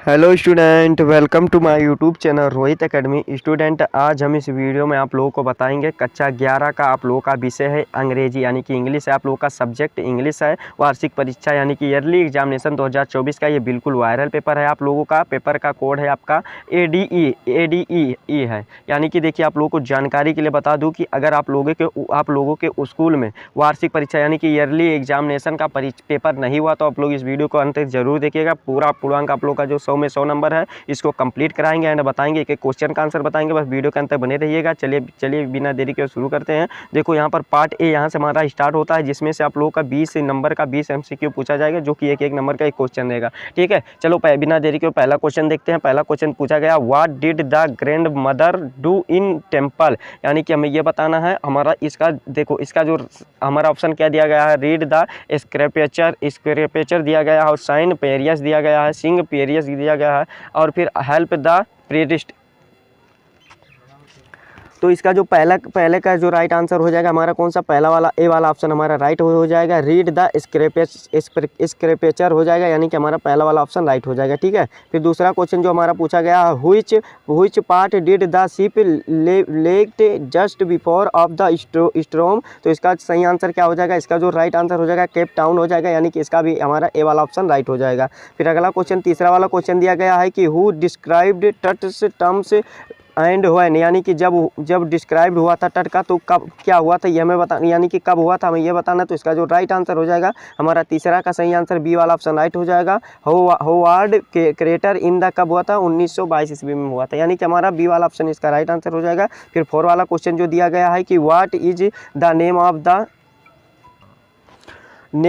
Hello student, welcome to my YouTube channel Rohit Academy. Student, आज हम इस वीडियो में आप लोगों को बताएंगे कक्षा 11 का आप लोगों का विषय है अंग्रेजी यानी कि इंग्लिश है। आप लोगों का सब्जेक्ट इंग्लिश है। वार्षिक परीक्षा यानी कि ईयरली एग्जामिनेशन 2024 का ये बिल्कुल वायरल पेपर है। आप लोगों का पेपर का कोड है आपका ADE है। यानी कि देखिए, आप लोगों को जानकारी के लिए बता दूँ कि अगर आप लोगों के स्कूल में वार्षिक परीक्षा यानी कि ईयरली एग्जामिनेशन का पेपर नहीं हुआ तो आप लोग इस वीडियो को अंत तक जरूर देखिएगा। पूरा पूर्णांक आप लोग का जो 100 में 100 नंबर है इसको कंप्लीट कराएंगे एंड बताएंगे, एक एक क्वेश्चन का आंसर बताएंगे। बस वीडियो के अंत तक बने रहिएगा। चलिए बिना देरी के शुरू करते हैं। देखो, यहाँ पर पार्ट ए यहाँ से हमारा स्टार्ट होता है, जिसमें से आप लोगों का 20 नंबर का 20 MCQ पूछा जाएगा, जो कि एक एक नंबर का एक क्वेश्चन देगा। ठीक है, चलो बिना देरी के पहला क्वेश्चन देखते हैं। पहला क्वेश्चन पूछा गया, what did the grand mother do in temple. यानी कि हमें ये बताना है। हमारा इसका देखो, इसका जो हमारा ऑप्शन क्या दिया गया है, रीड द स्क्रिप्चर दिया गया है, और साइन पेरियस दिया गया है, सिंग पेरियस दिया गया है, और फिर हेल्प द प्रीस्ट। तो इसका जो पहले का जो राइट आंसर हो जाएगा हमारा कौन सा, पहला वाला ए वाला ऑप्शन हमारा राइट हो जाएगा। रीड द स्क्रिप्चर हो जाएगा, यानी कि हमारा पहला वाला ऑप्शन राइट हो जाएगा। ठीक है, फिर दूसरा क्वेश्चन जो हमारा पूछा गया है, which part did the ship left just before of the storm. तो इसका सही आंसर क्या हो जाएगा, इसका जो राइट आंसर हो जाएगा केप टाउन हो जाएगा, यानी कि इसका भी हमारा ए वाला ऑप्शन राइट हो जाएगा। फिर अगला क्वेश्चन, तीसरा वाला क्वेश्चन दिया गया है कि who described Tut's terms and when. यानी कि जब डिस्क्राइब हुआ था तट का, तो कब क्या हुआ था ये हमें बता, यानी कि कब हुआ था हमें ये बताना। तो इसका जो राइट आंसर हो जाएगा हमारा तीसरा का सही आंसर बी वाला ऑप्शन राइट हो जाएगा। होवार्ड क्रेटर इन द कब हुआ था, 1922 ईस्वी में हुआ था, यानी कि हमारा बी वाला ऑप्शन इसका राइट आंसर हो जाएगा। फिर 4 वाला क्वेश्चन जो दिया गया है कि what is the name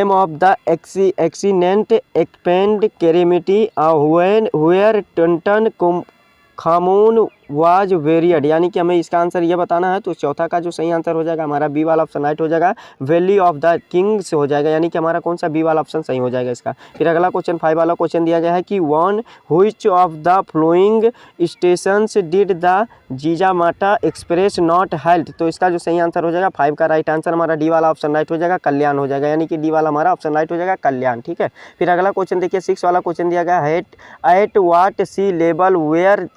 of the excellent expand ceremony where Tutankhamun was buried. यानी कि हमें इसका आंसर ये बताना है। तो चौथा का जो सही आंसर हो जाएगा हमारा बी वाला ऑप्शन राइट हो जाएगा, वैली ऑफ द किंग्स हो जाएगा, यानी कि हमारा कौन सा बी वाला ऑप्शन सही हो जाएगा इसका। फिर अगला क्वेश्चन 5 वाला क्वेश्चन दिया गया है कि one which of the following stations did the Jijamata express not halt. तो इसका जो सही आंसर हो जाएगा 5 का राइट आंसर हमारा डी वाला ऑप्शन राइट हो जाएगा, कल्याण हो जाएगा, यानी कि डी वाला हमारा ऑप्शन राइट हो जाएगा, कल्याण। ठीक है, फिर अगला क्वेश्चन देखिए 6 वाला क्वेश्चन दिया गया है, at what sea level where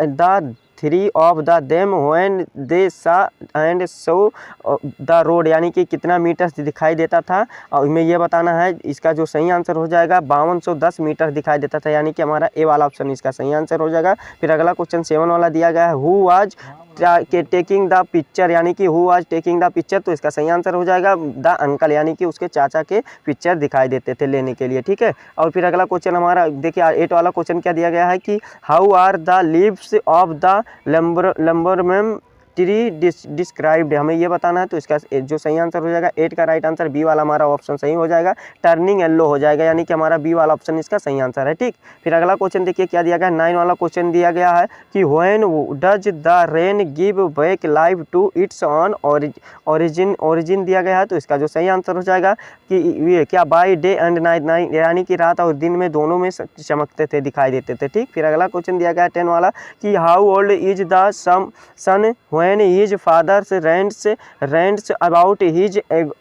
the three of the them when they saw and so the road. यानी कि कितना मीटर दिखाई देता था, और हमें यह बताना है। इसका जो सही आंसर हो जाएगा 5210 मीटर दिखाई देता था, यानी कि हमारा ए वाला ऑप्शन इसका सही आंसर हो जाएगा। फिर अगला क्वेश्चन 7 वाला दिया गया है, who was taking the picture. यानी कि who was taking the picture, तो इसका सही आंसर हो जाएगा द अंकल, यानी कि उसके चाचा के पिक्चर दिखाई देते थे लेने के लिए। ठीक है, और फिर अगला क्वेश्चन हमारा देखिए 8 वाला क्वेश्चन क्या दिया गया है कि how are the leaves of the lumberman tree described. हमें ये बताना है। तो इसका जो सही आंसर हो जाएगा 8 का राइट आंसर बी वाला हमारा ऑप्शन सही हो जाएगा, टर्निंग येलो हो जाएगा, यानी कि हमारा बी वाला ऑप्शन इसका सही आंसर है। ठीक, फिर अगला क्वेश्चन देखिए क्या दिया गया, 9 वाला क्वेश्चन दिया गया है कि when does the rain give back life to its on origin दिया गया है। तो इसका जो सही आंसर हो जाएगा कि ये क्या, बाय डे एंड नाइट, यानी कि रात और दिन में दोनों में चमकते थे, दिखाई देते थे। ठीक, फिर अगला क्वेश्चन दिया गया 10 वाला कि how old is the son when his father rants about his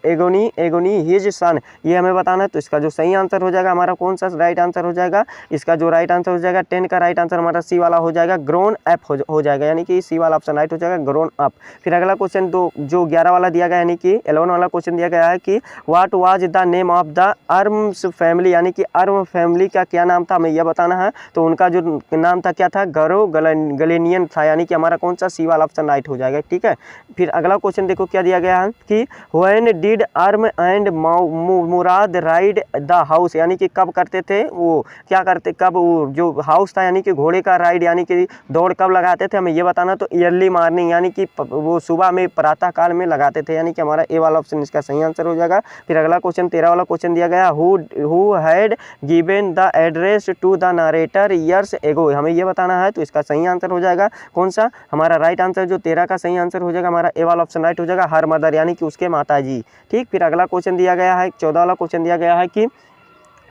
agony his son। ये हमें बताना है। तो इसका जो सही आंसर हो जाएगा हमारा कौन सा राइट आंसर हो जाएगा, इसका जो राइट आंसर हो जाएगा 10 का राइट आंसर हमारा सी वाला हो जाएगा, ग्रोन अप हो जाएगा, यानी कि सी वाला ऑप्शन राइट हो जाएगा, ग्रोन अप। फिर अगला क्वेश्चन जो 11 वाला दिया गया, यानी कि 11 वाला क्वेश्चन दिया गया है कि what was the name of the Arms family. यानी कि अर्म फैमिली का क्या नाम था, हमें यह बताना है। तो उनका जो नाम था क्या था, गरो गलेनियन था, यानी कि हमारा कौन सा सी वाला ऑप्शन राइट हो जाएगा। ठीक है, फिर अगला क्वेश्चन देखो क्या दिया गया है कि when did arm and Murad ride the house. यानी कि कब करते थे वो, क्या करते, कब वो जो हाउस था यानी कि घोड़े का राइड, यानी कि दौड़ कब लगाते थे, हमें ये बताना। तो ईयरली मॉर्निंग, यानी कि वो सुबह में प्रातः काल में लगाते थे, यानी कि हमारा ए वाला ऑप्शन इसका सही आंसर हो जाएगा। फिर अगला क्वेश्चन 13 वाला क्वेश्चन दिया गया, who had given the address to the narrator years ago. हमें ये बताना है। तो इसका सही आंसर हो जाएगा कौन सा, हमारा राइट आंसर जो 13 का सही आंसर हो जाएगा हमारा ए वाला ऑप्शन राइट हो जाएगा, हर मदर, यानी कि उसके माताजी। ठीक, फिर अगला क्वेश्चन दिया गया है 14 वाला क्वेश्चन दिया गया है कि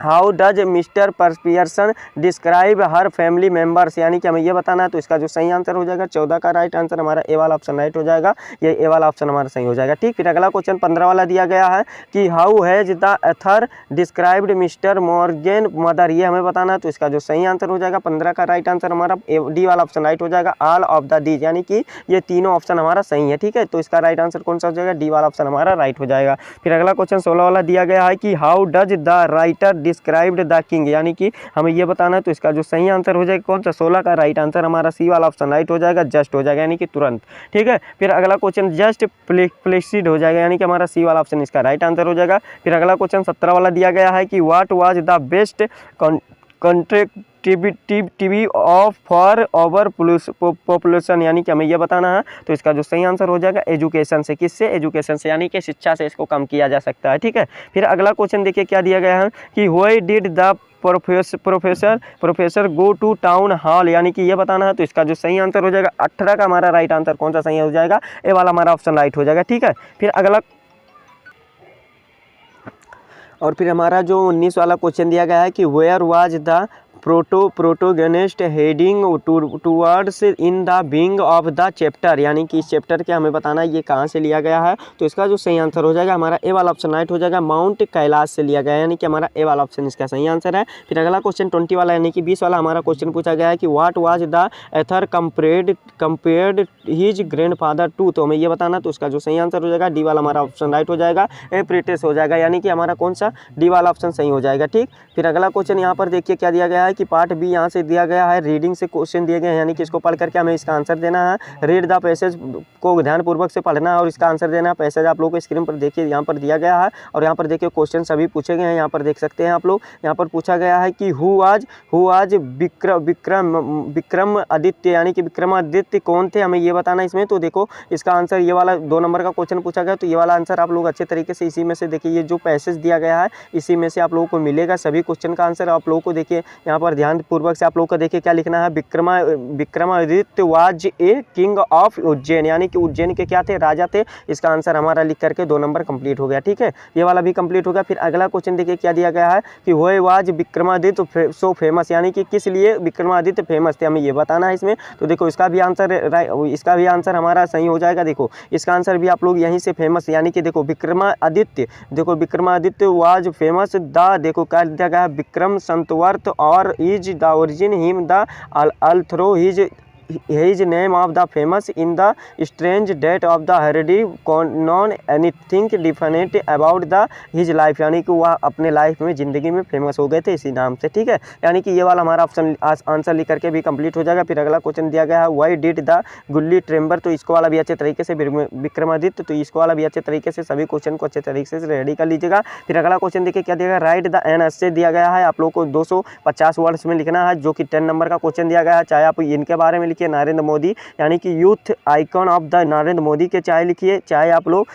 how does mister Pearson describe her family members, यानी कि हमें ये बताना है। तो इसका जो सही आंसर हो जाएगा 14 का राइट आंसर हमारा ए वाला ऑप्शन राइट हो जाएगा, ये ए वाला ऑप्शन हमारा सही हो जाएगा। ठीक, फिर अगला क्वेश्चन 15 वाला दिया गया है कि how has the author described mister Morgan mother, ये हमें बताना है। तो इसका जो सही आंसर हो जाएगा 15 का राइट आंसर हमारा डी वाला ऑप्शन राइट हो जाएगा, ऑल ऑफ द दीज, यानी कि ये तीनों ऑप्शन हमारा सही है। ठीक है, तो इसका राइट आंसर कौन सा हो जाएगा, डी वाला ऑप्शन हमारा राइट हो जाएगा। फिर अगला क्वेश्चन 16 वाला दिया गया है कि how does the writer described the king, यानी कि हमें ये बताना है। तो इसका जो सही आंसर हो जाएगा कौन सा, 16 का राइट आंसर हमारा सी वाला ऑप्शन राइट हो जाएगा, जस्ट हो जाएगा, यानी कि तुरंत। ठीक है, फिर अगला क्वेश्चन जस्ट प्लेसिड हो जाएगा, यानी कि हमारा सी वाला ऑप्शन इसका राइट आंसर हो जाएगा। फिर अगला क्वेश्चन 17 वाला दिया गया है कि what was the best contributive of for over population, यानी कि हमें यह बताना है। तो इसका जो सही आंसर हो जाएगा एजुकेशन से, किससे, एजुकेशन से, यानी कि शिक्षा से इसको कम किया जा सकता है। ठीक है, फिर अगला क्वेश्चन देखिए क्या दिया गया है कि why did the professor go to town hall, यानी कि ये बताना है। तो इसका जो सही आंसर हो जाएगा 18 का हमारा राइट आंसर कौन सा सही हो जाएगा, ए वाला हमारा ऑप्शन राइट हो जाएगा। ठीक है, फिर अगला और फिर हमारा जो 19 वाला क्वेश्चन दिया गया है कि where was the protagonist heading towards in the beginning of the chapter, यानी कि इस चैप्टर के हमें बताना है ये कहाँ से लिया गया है। तो इसका जो सही आंसर हो जाएगा हमारा ए वाला ऑप्शन राइट हो जाएगा, माउंट कैलाश से लिया गया है, यानी कि हमारा ए वाला ऑप्शन इसका सही आंसर है। फिर अगला क्वेश्चन 20 वाला यानी कि 20 वाला हमारा क्वेश्चन पूछा गया है कि what was the author compared his grandfather to, तो हमें ये बताना। तो उसका जो सही आंसर हो जाएगा डी वाला हमारा ऑप्शन राइट हो जाएगा, एप्रेटिस हो जाएगा, यानी कि हमारा कौन सा, डी वाला ऑप्शन सही हो जाएगा। ठीक, फिर अगला क्वेश्चन यहाँ पर देखिए क्या दिया गया है कि पार्ट बी यहाँ से दिया गया है, रीडिंग से क्वेश्चन दिए गए हैं, यानी कि इसको पढ़ करके हमें इसका आंसर देना है। रीड द पैसेज को ध्यानपूर्वक से पढ़ना है और इसका आंसर देना है। पैसेज आप लोगों को स्क्रीन पर देखिए यहाँ पर दिया गया है और यहाँ पर देखिए क्वेश्चन सभी पूछे गए हैं, यहाँ पर देख सकते हैं आप लोग। यहाँ पर पूछा गया है कि हु आज विक्रमादित्य, यानी कि विक्रमादित्य कौन थे, हमें ये बताना इसमें। तो देखो इसका आंसर ये वाला 2 नंबर का क्वेश्चन पूछा गया, तो ये वाला आंसर आप लोग अच्छे तरीके से इसी में से देखिए, ये जो पैसेज दिया गया है इसी में से आप लोगों को मिलेगा सभी क्वेश्चन का आंसर। आप लोगों को देखिए यहाँ पर ध्यानपूर्वक से आप लोगों को देखिए क्या लिखना है, Vikramaditya was a king of Ujjain, यानी कि उज्जैन के क्या थे, राजा थे। इसका आंसर हमारा लिख करके 2 नंबर कंप्लीट हो गया। ठीक है, ये वाला भी कंप्लीट हो गया। फिर अगला क्वेश्चन देखिए क्या दिया गया है कि why was Vikramaditya so famous, यानी कि किस लिए विक्रमादित्य फेमस थे, हमें ये बताना है इसमें। तो देखो इसका भी आंसर हमारा सही हो जाएगा। देखो इसका आंसर भी आप लोग यहीं से फेमस, यानी कि देखो विक्रमादित्य वाज फेमस द, देखो क्या दिया गया है, विक्रम संतवर्त और is the origin him the अल्थ्रो his name of the famous in the strange date of the heredity known anything definite about the his life, यानी कि वह अपने लाइफ में ज़िंदगी में फेमस हो गए थे इसी नाम से। ठीक है, यानी कि ये वाला हमारा ऑप्शन आंसर लिख करके भी कंप्लीट हो जाएगा। फिर अगला क्वेश्चन दिया गया है वाई डिड द गुल्ली ट्रेम्बर, तो इसको वाला भी अच्छे तरीके से, विक्रमादित्य, तो इसको वाला भी अच्छे तरीके से सभी क्वेश्चन को अच्छे तरीके से रेडी कर लीजिएगा। फिर अगला क्वेश्चन देखिए क्या दिया गया, राइट द एन एस्से दिया गया है, आप लोग को 250 वर्ड्स में लिखना है, जो कि 10 नंबर का क्वेश्चन दिया गया है। चाहे आप इनके बारे में नरेंद्र मोदी, यानी कि youth icon of the Narendra Modi के चाहे लिखिए, चाहे आप लोग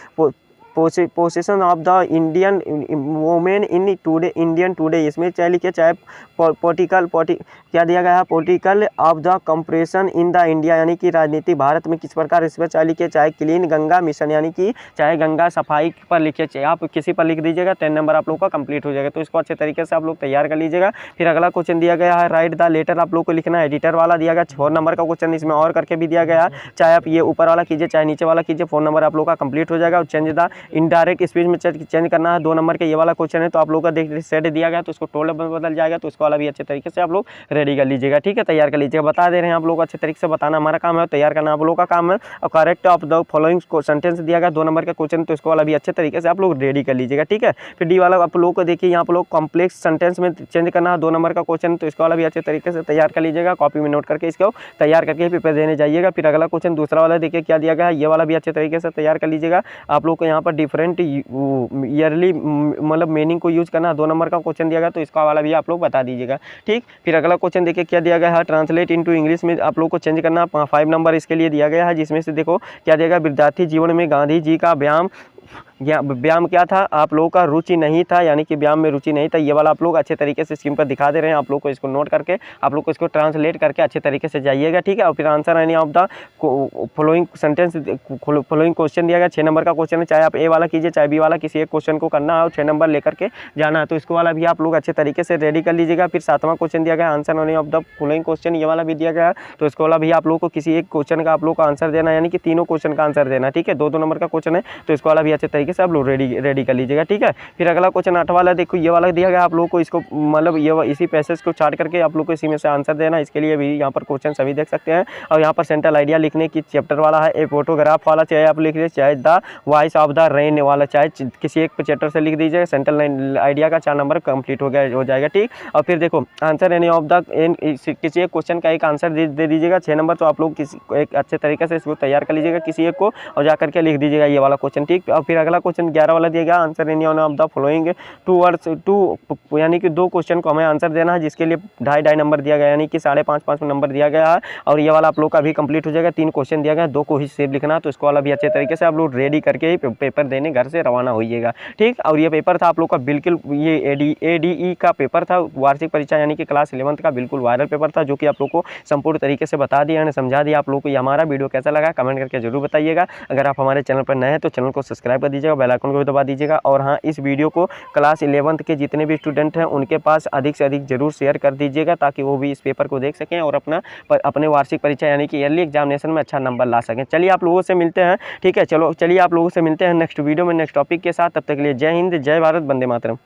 position of the Indian women in today, Indian today, इसमें चाहे लिखिए, चाहे क्या दिया गया है, political of the compression in the India, यानी कि राजनीति भारत में किस प्रकार, इस पर चाहे लिखिए, चाहे क्लीन गंगा मिशन, यानी कि चाहे गंगा सफाई पर लिखिए, चाहे आप किसी पर लिख दीजिएगा, 10 नंबर आप लोग का कंप्लीट हो जाएगा। तो इसको अच्छे तरीके से आप लोग तैयार कर लीजिएगा। फिर अगला क्वेश्चन दिया गया है राइट द लेटर, आप लोग को लिखना है, एडिटर वाला दिया गया 4 नंबर का क्वेश्चन, इसमें और करके भी दिया गया है, चाहे आप ये ऊपर वाला कीजिए चाहे नीचे वाला कीजिए, 4 नंबर आप लोग का कंप्लीट हो जाएगा। और चेंज द इनडायरेक्ट स्पीच में चेंज करना है, 2 नंबर के ये वाला क्वेश्चन है, तो आप लोग का देख सेट दिया गया तो इसको टोल में बदल जाएगा, तो इसको वाला भी अच्छे तरीके से आप लोग रेडी कर लीजिएगा। ठीक है, तैयार कर लीजिएगा। बता दे रहे हैं आप लोग अच्छे तरीके से बताना हमारा काम है, तैयार करना आप लोग का काम है। और correct of the following sentence दिया गया 2 नंबर का क्वेश्चन, तो इसको वाला भी अच्छे तरीके से आप लोग रेडी कर लीजिएगा। ठीक है, फिर डी वाला आप लोग को देखिए यहाँ पर लोग कॉम्प्लेक्स सेंटेंस में चेंज करना है, 2 नंबर का क्वेश्चन, तो इसको वाला भी अच्छे तरीके से तैयार कर लीजिएगा, कॉपी में नोट करके इसको तैयार करके पेपर देने जाइएगा। फिर अगला क्वेश्चन दूसरा वाला देखिए क्या दिया गया है, ये वाला भी अच्छे तरीके से तैयार कर लीजिएगा। आप लोग को यहाँ पर डिफरेंट ईयरली मतलब मीनिंग को यूज करना, 2 नंबर का क्वेश्चन दिया गया, तो इसका वाला भी आप लोग बता दीजिएगा। ठीक, फिर अगला क्वेश्चन देखिए क्या दिया गया है, ट्रांसलेट इनटू इंग्लिश में आप लोग को चेंज करना, 5 नंबर इसके लिए दिया गया है, जिसमें से देखो क्या दिया गया, विद्यार्थी जीवन में गांधी जी का व्यायाम व्यायाम क्या था, आप लोगों का रुचि नहीं था, यानी कि व्यायाम में रुचि नहीं था। ये वाला आप लोग अच्छे तरीके से स्क्रीन पर दिखा दे रहे हैं, आप लोग को इसको नोट करके आप लोग को इसको ट्रांसलेट करके अच्छे तरीके से जाइएगा, ठीक है। और फिर answer any of the following sentence, following question दिया गया, 6 नंबर का क्वेश्चन है, चाहे आप ए वाला कीजिए चाहे बी वाला, किसी एक क्वेश्चन को करना है और 6 नंबर लेकर के जाना है। तो इसको वाला भी आप लोग अच्छे तरीके से रेडी कर लीजिएगा। फिर 7वां क्वेश्चन दिया गया, answer any of the following question, ये वाला भी दिया गया है। तो इसको वाला भी आप लोग को किसी एक क्वेश्चन का आप लोग को आंसर देना है, यानी कि तीनों क्वेश्चन का आंसर देना है, ठीक है। 2-2 नंबर का क्वेश्चन है, तो इसको वाला भी अच्छे तरीके से आप लोग रेडी कर लीजिएगा, ठीक है। फिर अगला क्वेश्चन 8 वाला देखो, ये वाला दिया गया आप लोग को, इसको मतलब ये इसी पैसेज को चार्ट करके आप लोग को इसी में से आंसर देना है। इसके लिए भी यहाँ पर क्वेश्चन सभी देख सकते हैं। और यहाँ पर सेंट्रल आइडिया लिखने की चैप्टर वाला है, ए फोटोग्राफ वाला चाहे आप लिख लीजिए, चाहे the voice of the rain वाला चाहे किसी एक चैप्टर से लिख दीजिएगा। सेंट्रल आइडिया का 4 नंबर कंप्लीट हो जाएगा, ठीक। और फिर देखो आंसर एनी ऑफ द किसी एक क्वेश्चन का एक आंसर दे दीजिएगा, 6 नंबर। तो आप लोग किसी एक अच्छे तरीके से इसको तैयार कर लीजिएगा किसी एक को और जा करके लिख दीजिएगा ये वाला क्वेश्चन, ठीक। और फिर अगला क्वेश्चन 11 वाला दिया गया, answer any of the following 2 words, 2 यानी कि 2 क्वेश्चन को हमें आंसर देना है, जिसके लिए 2.5 नंबर दिया गया, यानी कि 5.5 नंबर दिया गया है। और ये वाला आप लोग का भी कंप्लीट हो जाएगा। 3 क्वेश्चन दिया गया, 2 को ही सेव लिखना, तो इसको वाला भी अच्छे तरीके से आप लोग रेडी करके ही पेपर देने घर से रवाना होइएगा, ठीक। और ये पेपर था आप लोग का बिल्कुल, ये ADE का पेपर था, वार्षिक परीक्षा यानी कि क्लास 11th का बिल्कुल वायरल पेपर था, जो कि आप लोग को संपूर्ण तरीके से बता दिया, समझा दिया। आप लोग को ये हमारा वीडियो कैसा लगा कमेंट करके जरूर बताइएगा। अगर आप हमारे चैनल पर नए हैं तो चैनल को सब्सक्राइब कर दीजिएगा, बेल आइकन को भी दबा दीजिएगा। और हाँ, इस वीडियो को क्लास 11th के जितने भी स्टूडेंट हैं उनके पास अधिक से अधिक जरूर शेयर कर दीजिएगा, ताकि वो भी इस पेपर को देख सकें और अपने वार्षिक परीक्षा यानी कि ईयरली एग्जामिनेशन में अच्छा नंबर ला सकें। चलिए आप लोगों से मिलते हैं, ठीक है। चलिए आप लोगों से मिलते हैं नेक्स्ट वीडियो में नेक्स्ट टॉपिक के साथ। तब तक के लिए जय हिंद, जय भारत, वंदे मातरम।